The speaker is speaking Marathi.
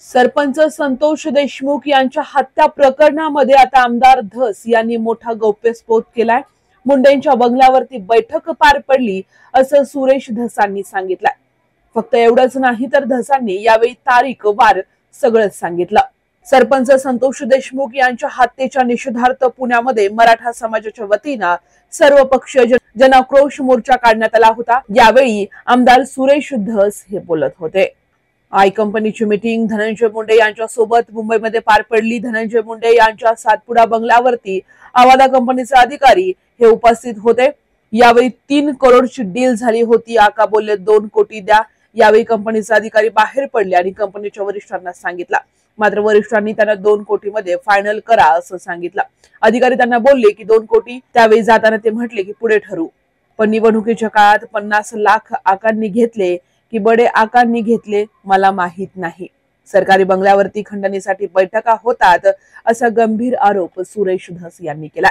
सरपंच संतोष देशमुख यांच्या हत्या प्रकरणामध्ये आता आमदार धस यांनी मोठा गौप्यस्फोट केलाय। मुंडेंच्या बंगल्यावरती बैठक पार पडली असं सुरेश धसांनी सांगितलंय। फक्त एवढंच नाही तर धसांनी यावेळी तारीख वार सगळंच सांगितलं। सरपंच संतोष देशमुख यांच्या हत्येच्या निषेधार्थ पुण्यामध्ये मराठा समाजाच्या वतीने सर्वपक्षीय जनाक्रोश मोर्चा काढण्यात आला होता। यावेळी आमदार सुरेश धस हे बोलत होते। आय कंपनीची मीटिंग धनंजय मुंडे यांच्या सोबत मुंबईमध्ये पार पडली। धनंजय मुंडे यांच्या सातपुडा बंगल्यावरती आवादा कंपनीचे अधिकारी हे उपस्थित होते। यावेळी 3 करोडची डील झाली होती। आका बोलले 2 कोटी द्या। यावेळी कंपनीचे अधिकारी बाहेर पडले आणि कंपनीच्या वरिष्ठांना सांगितलं, मात्र वरिष्ठांनी त्यांना 2 कोटीमध्ये फायनल करा असं सांगितलं। अधिकारी त्यांना बोलले की 2 कोटी। त्यावेळी जाताना ते म्हटले की पुढे ठरवू। पण निवडणुकीच्या काळात 50 लाख आकांनी घेतले की बडे आकांनी घेतले मला माहित नाही। सरकारी बंगल्यावरती खंडणीसाठी बैठका होतात असा गंभीर आरोप सुरेश धस यांनी केला।